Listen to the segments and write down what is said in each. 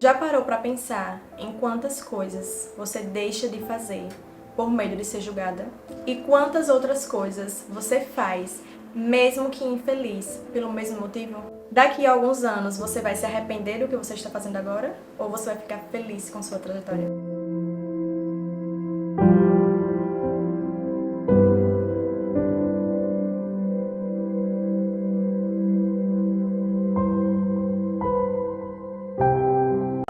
Já parou para pensar em quantas coisas você deixa de fazer por medo de ser julgada? E quantas outras coisas você faz, mesmo que infeliz, pelo mesmo motivo? Daqui a alguns anos você vai se arrepender do que você está fazendo agora? Ou você vai ficar feliz com sua trajetória?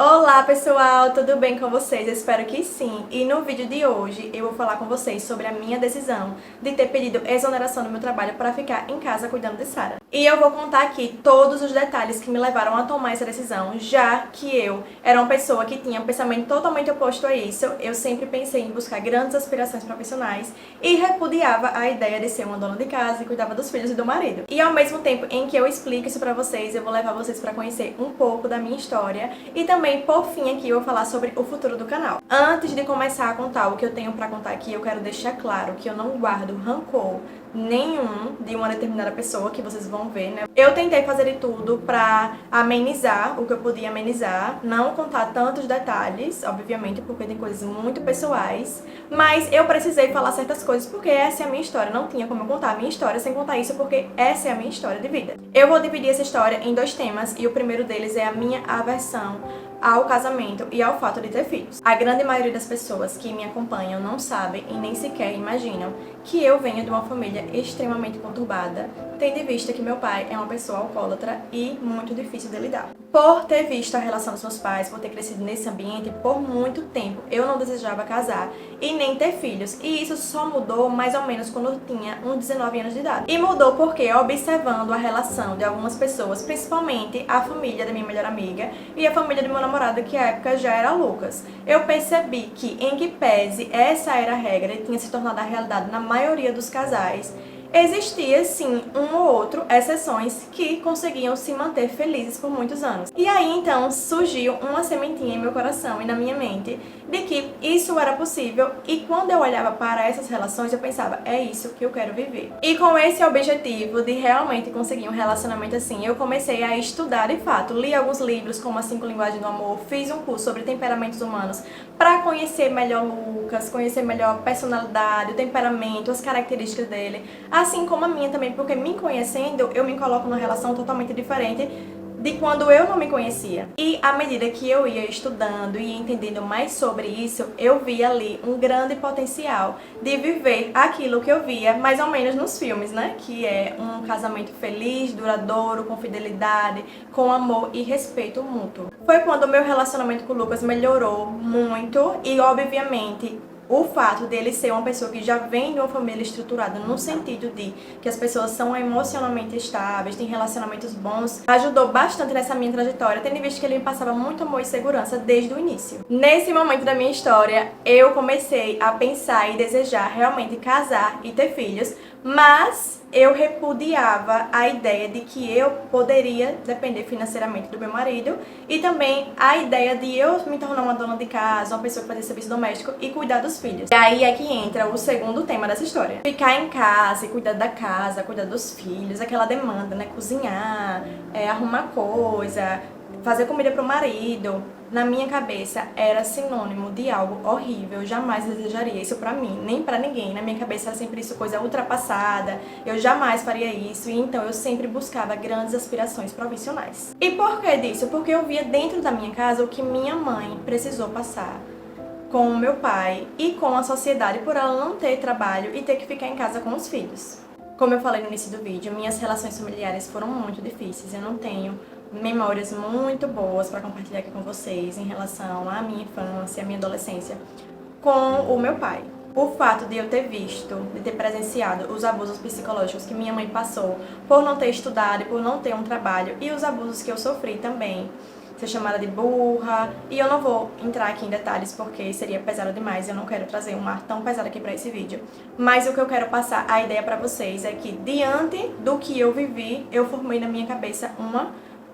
Olá pessoal, tudo bem com vocês? Eu espero que sim. E no vídeo de hoje eu vou falar com vocês sobre a minha decisão de ter pedido exoneração do meu trabalho para ficar em casa cuidando de Sara. E eu vou contar aqui todos os detalhes que me levaram a tomar essa decisão, já que eu era uma pessoa que tinha um pensamento totalmente oposto a isso. Eu sempre pensei em buscar grandes aspirações profissionais e repudiava a ideia de ser uma dona de casa e cuidava dos filhos e do marido. E ao mesmo tempo em que eu explico isso para vocês, eu vou levar vocês para conhecer um pouco da minha história e também, por fim, aqui eu vou falar sobre o futuro do canal. Antes de começar a contar o que eu tenho para contar aqui, eu quero deixar claro que eu não guardo rancor nenhum de uma determinada pessoa, que vocês vão ver, né? Eu tentei fazer de tudo pra amenizar o que eu podia amenizar, não contar tantos detalhes, obviamente, porque tem coisas muito pessoais, mas eu precisei falar certas coisas porque essa é a minha história, não tinha como eu contar a minha história sem contar isso, porque essa é a minha história de vida. Eu vou dividir essa história em dois temas e o primeiro deles é a minha aversão ao casamento e ao fato de ter filhos. A grande maioria das pessoas que me acompanham não sabem e nem sequer imaginam que eu venho de uma família extremamente conturbada, tendo em vista que meu pai é uma pessoa alcoólatra e muito difícil de lidar. Por ter visto a relação dos meus pais, por ter crescido nesse ambiente por muito tempo, eu não desejava casar e nem ter filhos. E isso só mudou mais ou menos quando eu tinha uns 19 anos de idade. E mudou porque, observando a relação de algumas pessoas, principalmente a família da minha melhor amiga e a família do meu namorado, que à época já era Lucas, eu percebi que, em que pese essa era a regra e tinha se tornado a realidade na maioria dos casais, existia sim um ou outro, exceções, que conseguiam se manter felizes por muitos anos. E aí então surgiu uma sementinha em meu coração e na minha mente de que isso era possível, e quando eu olhava para essas relações eu pensava, é isso que eu quero viver. E com esse objetivo de realmente conseguir um relacionamento assim, eu comecei a estudar de fato, li alguns livros como As 5 Linguagens do Amor, fiz um curso sobre temperamentos humanos para conhecer melhor Lucas, conhecer melhor a personalidade, o temperamento, as características dele, assim como a minha também, porque me conhecendo, eu me coloco numa relação totalmente diferente de quando eu não me conhecia. E à medida que eu ia estudando e entendendo mais sobre isso, eu via ali um grande potencial de viver aquilo que eu via mais ou menos nos filmes, né? Que é um casamento feliz, duradouro, com fidelidade, com amor e respeito mútuo. Foi quando o meu relacionamento com o Lucas melhorou muito e, obviamente, o fato dele ser uma pessoa que já vem de uma família estruturada, no sentido de que as pessoas são emocionalmente estáveis, têm relacionamentos bons, ajudou bastante nessa minha trajetória, tendo em vista que ele me passava muito amor e segurança desde o início. Nesse momento da minha história, eu comecei a pensar e desejar realmente casar e ter filhos, mas eu repudiava a ideia de que eu poderia depender financeiramente do meu marido e também a ideia de eu me tornar uma dona de casa, uma pessoa que fazia serviço doméstico e cuidar dos filhos. E aí é que entra o segundo tema dessa história. Ficar em casa e cuidar da casa, cuidar dos filhos, aquela demanda, né? Cozinhar, arrumar coisa, fazer comida pro marido. Na minha cabeça era sinônimo de algo horrível, eu jamais desejaria isso pra mim, nem pra ninguém. Na minha cabeça era sempre isso, coisa ultrapassada, eu jamais faria isso, e então eu sempre buscava grandes aspirações profissionais. E por que disso? Porque eu via dentro da minha casa o que minha mãe precisou passar com o meu pai e com a sociedade por ela não ter trabalho e ter que ficar em casa com os filhos. Como eu falei no início do vídeo, minhas relações familiares foram muito difíceis, eu não tenho memórias muito boas para compartilhar aqui com vocês em relação à minha infância, à minha adolescência com o meu pai. O fato de eu ter visto, de ter presenciado os abusos psicológicos que minha mãe passou por não ter estudado e por não ter um trabalho, e os abusos que eu sofri também, ser chamada de burra, e eu não vou entrar aqui em detalhes porque seria pesado demais, eu não quero trazer um ar tão pesado aqui para esse vídeo, mas o que eu quero passar, a ideia para vocês é que diante do que eu vivi, eu formei na minha cabeça uma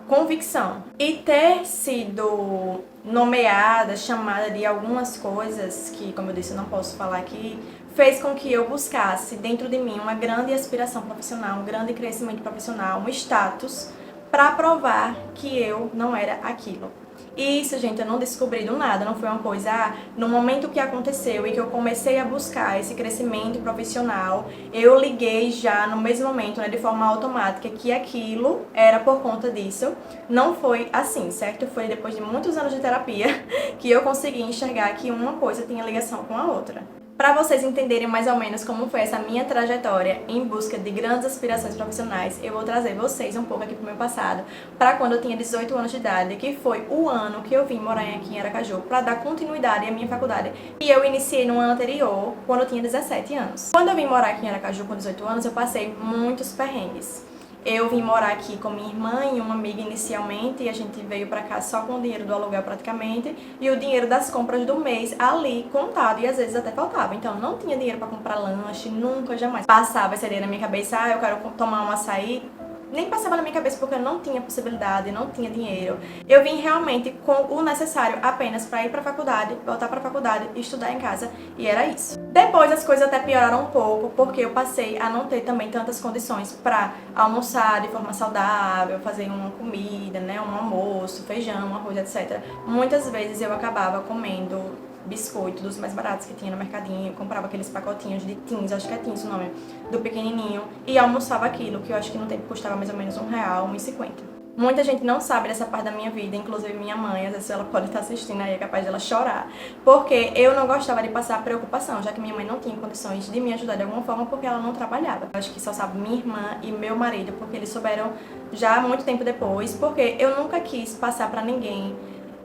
convicção. E ter sido nomeada, chamada de algumas coisas que, como eu disse, eu não posso falar aqui, fez com que eu buscasse dentro de mim uma grande aspiração profissional, um grande crescimento profissional, um status para provar que eu não era aquilo. E isso, gente, eu não descobri do nada, não foi uma coisa, no momento que aconteceu e que eu comecei a buscar esse crescimento profissional, eu liguei já no mesmo momento, né, de forma automática, que aquilo era por conta disso. Não foi assim, certo? Foi depois de muitos anos de terapia que eu consegui enxergar que uma coisa tinha ligação com a outra. Para vocês entenderem mais ou menos como foi essa minha trajetória em busca de grandes aspirações profissionais, eu vou trazer vocês um pouco aqui pro meu passado, para quando eu tinha 18 anos de idade, que foi o ano que eu vim morar aqui em Aracaju, para dar continuidade à minha faculdade. E eu iniciei no ano anterior, quando eu tinha 17 anos. Quando eu vim morar aqui em Aracaju com 18 anos, eu passei muitos perrengues. Eu vim morar aqui com minha irmã e uma amiga inicialmente, e a gente veio pra cá só com o dinheiro do aluguel praticamente, e o dinheiro das compras do mês ali contado, e às vezes até faltava. Então não tinha dinheiro pra comprar lanche, nunca, jamais. Passava essa ideia na minha cabeça, eu quero tomar um açaí. Nem passava na minha cabeça porque eu não tinha possibilidade, não tinha dinheiro. Eu vim realmente com o necessário apenas para ir para a faculdade, voltar para a faculdade e estudar em casa, e era isso. Depois as coisas até pioraram um pouco, porque eu passei a não ter também tantas condições para almoçar de forma saudável, fazer uma comida, né, um almoço, feijão, arroz, etc. Muitas vezes eu acabava comendo biscoito dos mais baratos que tinha no mercadinho, comprava aqueles pacotinhos de Teens, acho que é Teens o nome, do pequenininho, e almoçava aquilo, que eu acho que no tempo custava mais ou menos R$1, R$1,50. Muita gente não sabe dessa parte da minha vida, inclusive minha mãe, às vezes ela pode estar assistindo aí, é capaz dela chorar, porque eu não gostava de passar preocupação, já que minha mãe não tinha condições de me ajudar de alguma forma, porque ela não trabalhava. Eu acho que só sabe minha irmã e meu marido, porque eles souberam já muito tempo depois, porque eu nunca quis passar pra ninguém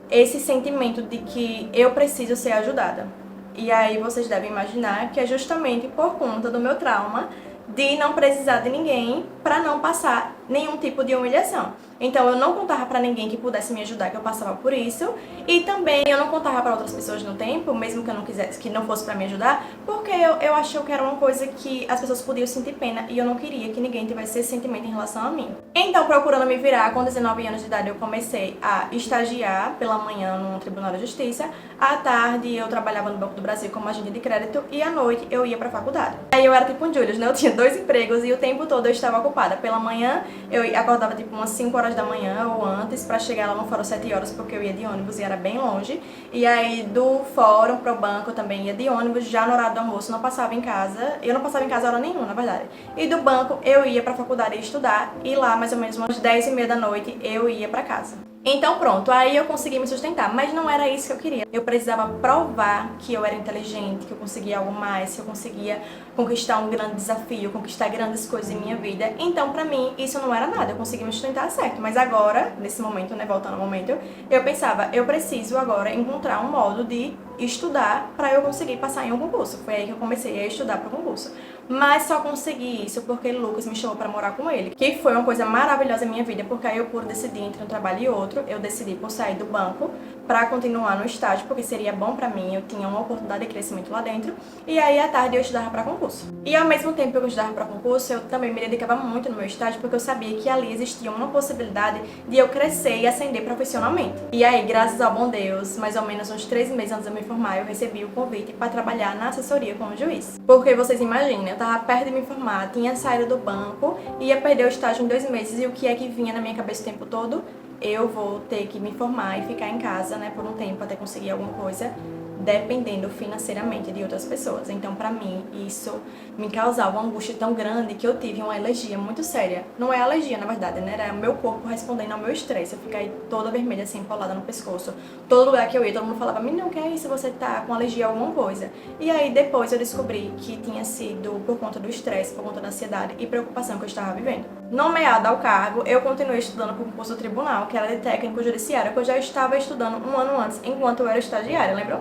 esse sentimento de que eu preciso ser ajudada. E aí vocês devem imaginar que é justamente por conta do meu trauma de não precisar de ninguém para não passar nenhum tipo de humilhação. Então eu não contava para ninguém que pudesse me ajudar, que eu passava por isso, e também eu não contava para outras pessoas no tempo, mesmo que eu não quisesse, que não fosse para me ajudar, porque eu achei que era uma coisa que as pessoas podiam sentir pena e eu não queria que ninguém tivesse esse sentimento em relação a mim. Então, procurando me virar, com 19 anos de idade eu comecei a estagiar pela manhã no Tribunal de Justiça, à tarde eu trabalhava no Banco do Brasil como agente de crédito e à noite eu ia para a faculdade. Aí eu era tipo um Julius, né? Eu tinha 2 empregos e o tempo todo eu estava ocupada. Pela manhã eu acordava tipo umas 5 horas da manhã ou antes para chegar lá no fórum 7 horas, porque eu ia de ônibus e era bem longe. E aí do fórum pro banco eu também ia de ônibus, já no horário do almoço não passava em casa. Eu não passava em casa hora nenhuma, na verdade. E do banco eu ia pra faculdade estudar e lá mais ou menos umas 10h30 da noite eu ia pra casa. Então pronto, aí eu consegui me sustentar, mas não era isso que eu queria. Eu precisava provar que eu era inteligente, que eu conseguia algo mais, que eu conseguia conquistar um grande desafio, conquistar grandes coisas em minha vida. Então pra mim isso não era nada, eu consegui me sustentar certo. Mas agora, nesse momento, né, voltando ao momento, eu pensava, eu preciso agora encontrar um modo de estudar para eu conseguir passar em um concurso. Foi aí que eu comecei a estudar para o concurso. Mas só consegui isso porque Lucas me chamou para morar com ele, que foi uma coisa maravilhosa na minha vida, porque aí eu pude decidir entre um trabalho e outro. Eu decidi por sair do banco para continuar no estágio, porque seria bom para mim, eu tinha uma oportunidade de crescimento lá dentro. E aí à tarde eu estudava para concurso. E ao mesmo tempo que eu estudava para concurso, eu também me dedicava muito no meu estágio, porque eu sabia que ali existia uma possibilidade de eu crescer e ascender profissionalmente. E aí, graças ao bom Deus, mais ou menos uns 3 meses antes de eu me formar, eu recebi o convite para trabalhar na assessoria com o juiz. Porque vocês imaginem, eu tava perto de me formar, tinha saído do banco, ia perder o estágio em 2 meses, e o que é que vinha na minha cabeça o tempo todo? Eu vou ter que me formar e ficar em casa, né, por um tempo até conseguir alguma coisa, dependendo financeiramente de outras pessoas. Então, pra mim, isso me causava uma angústia tão grande que eu tive uma alergia muito séria. Não é alergia, na verdade, né? Era o meu corpo respondendo ao meu estresse. Eu fiquei toda vermelha, assim, empolada no pescoço. Todo lugar que eu ia, todo mundo falava, menina, o que é isso? Você tá com alergia a alguma coisa. E aí, depois eu descobri que tinha sido por conta do estresse, por conta da ansiedade e preocupação que eu estava vivendo. Nomeada ao cargo, eu continuei estudando para o concurso do tribunal, que era de técnico judiciário, que eu já estava estudando um ano antes, enquanto eu era estagiária, lembrou?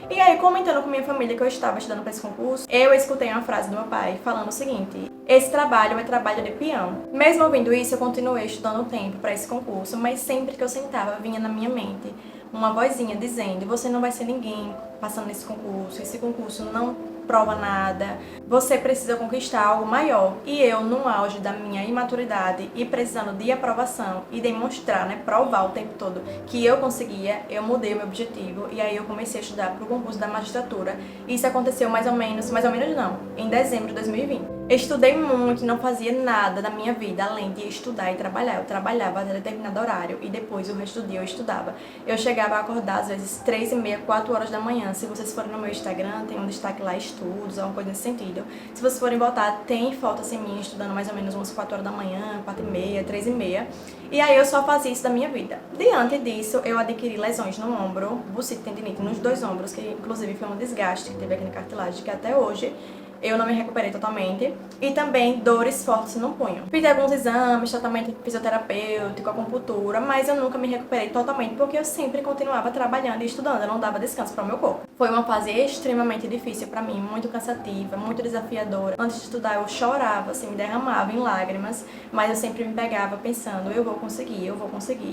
E aí, comentando com minha família que eu estava estudando para esse concurso, eu escutei uma frase do meu pai falando o seguinte: esse trabalho é trabalho de peão. Mesmo ouvindo isso, eu continuei estudando um tempo para esse concurso, mas sempre que eu sentava, vinha na minha mente uma vozinha dizendo: você não vai ser ninguém passando nesse concurso, esse concurso não prova nada, você precisa conquistar algo maior. E eu, no auge da minha imaturidade e precisando de aprovação e demonstrar, né, provar o tempo todo que eu conseguia, eu mudei o meu objetivo e aí eu comecei a estudar para o concurso da magistratura. Isso aconteceu mais ou menos não, em dezembro de 2020. Estudei muito, não fazia nada da minha vida além de estudar e trabalhar. Eu trabalhava até determinado horário e depois o resto do dia eu estudava. Eu chegava a acordar às vezes 3h30, 4 horas da manhã. Se vocês forem no meu Instagram, tem um destaque lá, estudos, alguma coisa nesse sentido. Se vocês forem botar, tem foto assim minha estudando mais ou menos umas 4 horas da manhã, 4h30, 3h30. E aí eu só fazia isso da minha vida. Diante disso, eu adquiri lesões no ombro, bursite, tendinite nos 2 ombros, que inclusive foi um desgaste que teve aqui na cartilagem, que até hoje eu não me recuperei totalmente. E também dores fortes no punho. Fiz alguns exames, tratamento fisioterapêutico, acupuntura, mas eu nunca me recuperei totalmente porque eu sempre continuava trabalhando e estudando, eu não dava descanso para o meu corpo. Foi uma fase extremamente difícil para mim, muito cansativa, muito desafiadora. Antes de estudar eu chorava, assim, me derramava em lágrimas, mas eu sempre me pegava pensando, eu vou conseguir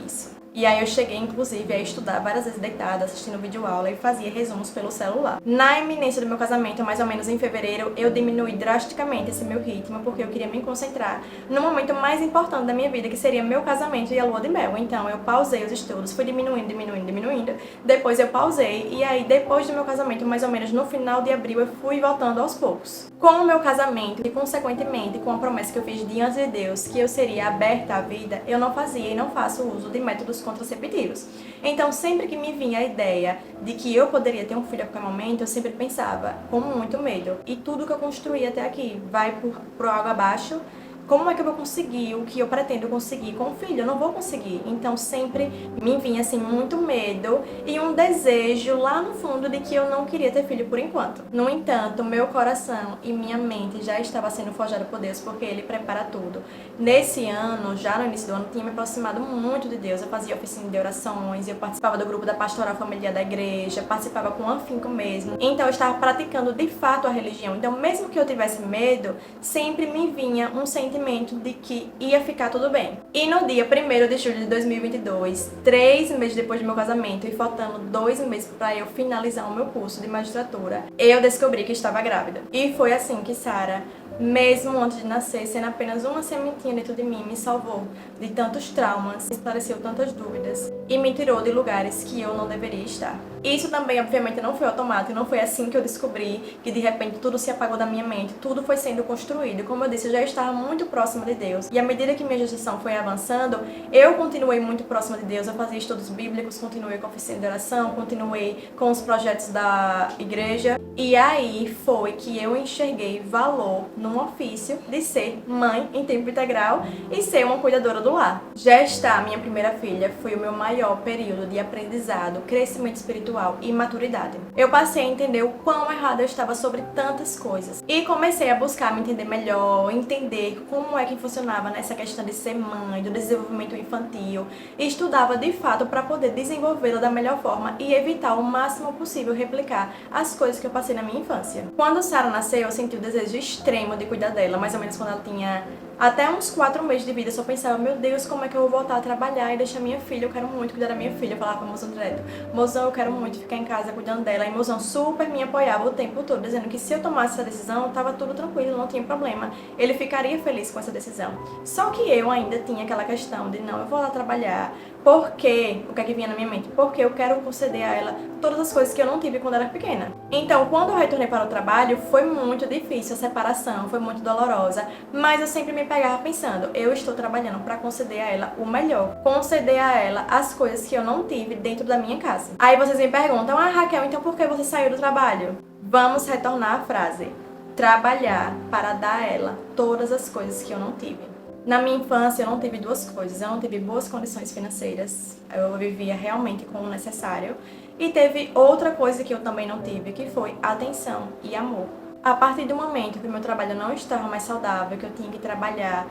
isso. E aí eu cheguei, inclusive, a estudar várias vezes deitada, assistindo videoaula e fazia resumos pelo celular. Na iminência do meu casamento, mais ou menos em fevereiro, eu diminui drasticamente esse meu ritmo, porque eu queria me concentrar no momento mais importante da minha vida, que seria meu casamento e a lua de mel. Então eu pausei os estudos, fui diminuindo. Depois eu pausei e aí depois do meu casamento, mais ou menos no final de abril, eu fui voltando aos poucos. Com o meu casamento e consequentemente com a promessa que eu fiz diante de Deus, que eu seria aberta à vida, eu não fazia e não faço uso de métodos contraceptivos. Então, sempre que me vinha a ideia de que eu poderia ter um filho a qualquer momento, eu sempre pensava com muito medo. E tudo que eu construí até aqui vai por água abaixo. Como é que eu vou conseguir o que eu pretendo conseguir com o filho? Eu não vou conseguir. Então sempre me vinha assim muito medo e um desejo lá no fundo de que eu não queria ter filho por enquanto. No entanto, meu coração e minha mente já estava sendo forjado por Deus, porque Ele prepara tudo. Nesse ano, já no início do ano, tinha me aproximado muito de Deus. Eu fazia oficina de orações, eu participava do grupo da pastoral familiar da igreja, participava com afinco mesmo. Então eu estava praticando de fato a religião. Então mesmo que eu tivesse medo, sempre me vinha um sentimento de que ia ficar tudo bem. E no dia 1º de julho de 2022, 3 meses depois do meu casamento e faltando 2 meses para eu finalizar o meu curso de magistratura, eu descobri que estava grávida. E foi assim que Sara, mesmo antes de nascer, sendo apenas uma sementinha dentro de mim, me salvou de tantos traumas, esclareceu tantas dúvidas e me tirou de lugares que eu não deveria estar. Isso também, obviamente, não foi automático, não foi assim que eu descobri que de repente tudo se apagou da minha mente, tudo foi sendo construído. Como eu disse, eu já estava muito próxima de Deus e à medida que minha gestação foi avançando, eu continuei muito próxima de Deus, eu fazia estudos bíblicos, continuei com a oficina de oração, continuei com os projetos da igreja e aí foi que eu enxerguei valor num ofício de ser mãe em tempo integral e ser uma cuidadora do lar. Gestar minha primeira filha foi o meu maior período de aprendizado, crescimento espiritual e maturidade. Eu passei a entender o quão errada eu estava sobre tantas coisas e comecei a buscar me entender melhor, entender como é que funcionava nessa questão de ser mãe, do desenvolvimento infantil e estudava de fato para poder desenvolvê-la da melhor forma e evitar o máximo possível replicar as coisas que eu passei na minha infância. Quando Sara nasceu, eu senti o desejo extremo de cuidar dela, mais ou menos quando ela tinha até uns 4 meses de vida. Eu só pensava, meu Deus, como é que eu vou voltar a trabalhar e deixar minha filha? Eu quero muito cuidar da minha filha. Eu falava pra mozão direto, mozão, eu quero muito ficar em casa cuidando dela. E mozão super me apoiava o tempo todo, dizendo que se eu tomasse essa decisão, tava tudo tranquilo, não tinha problema. Ele ficaria feliz com essa decisão. Só que eu ainda tinha aquela questão de, não, eu vou lá trabalhar. Por quê? O que é que vinha na minha mente? Porque eu quero conceder a ela todas as coisas que eu não tive quando era pequena. Então, quando eu retornei para o trabalho, foi muito difícil a separação, foi muito dolorosa, mas eu sempre me pegava pensando, eu estou trabalhando para conceder a ela o melhor, conceder a ela as coisas que eu não tive dentro da minha casa. Aí vocês me perguntam, Raquel, então por que você saiu do trabalho? Vamos retornar à frase, trabalhar para dar a ela todas as coisas que eu não tive. Na minha infância eu não tive 2 coisas, eu não tive boas condições financeiras, eu vivia realmente com o necessário, e teve outra coisa que eu também não tive, que foi atenção e amor. A partir do momento que o meu trabalho não estava mais saudável, que eu tinha que trabalhar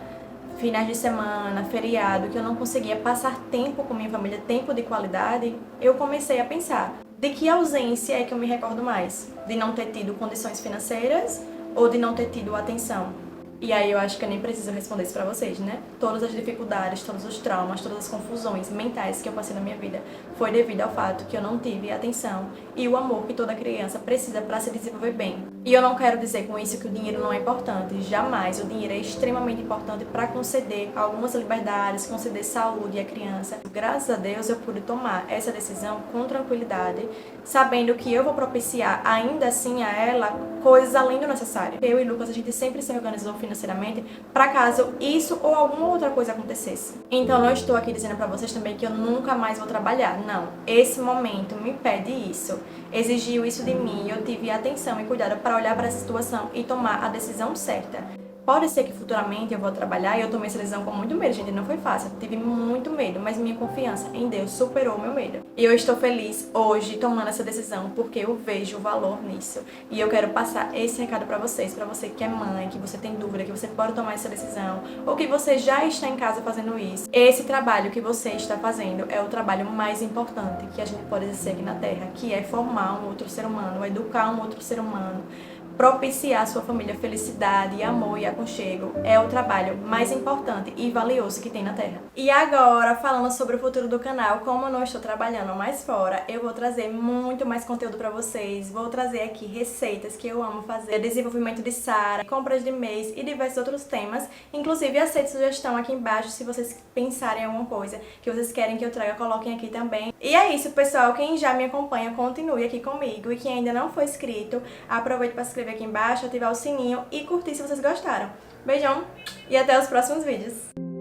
finais de semana, feriado, que eu não conseguia passar tempo com minha família, tempo de qualidade, eu comecei a pensar, de que ausência é que eu me recordo mais? De não ter tido condições financeiras ou de não ter tido atenção? E aí eu acho que eu nem preciso responder isso pra vocês, né? Todas as dificuldades, todos os traumas, todas as confusões mentais que eu passei na minha vida foi devido ao fato que eu não tive atenção e o amor que toda criança precisa para se desenvolver bem. E eu não quero dizer com isso que o dinheiro não é importante, jamais. O dinheiro é extremamente importante para conceder algumas liberdades, conceder saúde à criança. Graças a Deus eu pude tomar essa decisão com tranquilidade, sabendo que eu vou propiciar ainda assim a ela coisas além do necessário. Eu e Lucas, a gente sempre se organizou financeiramente para caso isso ou alguma outra coisa acontecesse. Então não estou aqui dizendo para vocês também que eu nunca mais vou trabalhar. Não, esse momento me pede isso. Exigiu isso de mim e eu tive atenção e cuidado para olhar para essa situação e tomar a decisão certa. Pode ser que futuramente eu vou trabalhar e eu tomei essa decisão com muito medo, gente, não foi fácil, eu tive muito medo, mas minha confiança em Deus superou o meu medo. E eu estou feliz hoje tomando essa decisão porque eu vejo o valor nisso. E eu quero passar esse recado para vocês, para você que é mãe, que você tem dúvida, que você pode tomar essa decisão, ou que você já está em casa fazendo isso. Esse trabalho que você está fazendo é o trabalho mais importante que a gente pode exercer aqui na Terra, que é formar um outro ser humano, educar um outro ser humano, propiciar à sua família felicidade, amor e aconchego. É o trabalho mais importante e valioso que tem na Terra. E agora, falando sobre o futuro do canal, como eu não estou trabalhando mais fora, eu vou trazer muito mais conteúdo pra vocês. Vou trazer aqui receitas que eu amo fazer, desenvolvimento de Sara, compras de mês e diversos outros temas. Inclusive, aceito sugestão aqui embaixo se vocês pensarem em alguma coisa que vocês querem que eu traga, coloquem aqui também. E é isso, pessoal. Quem já me acompanha, continue aqui comigo. E quem ainda não foi inscrito, aproveite para se inscrever aqui embaixo, ativar o sininho e curtir se vocês gostaram. Beijão e até os próximos vídeos!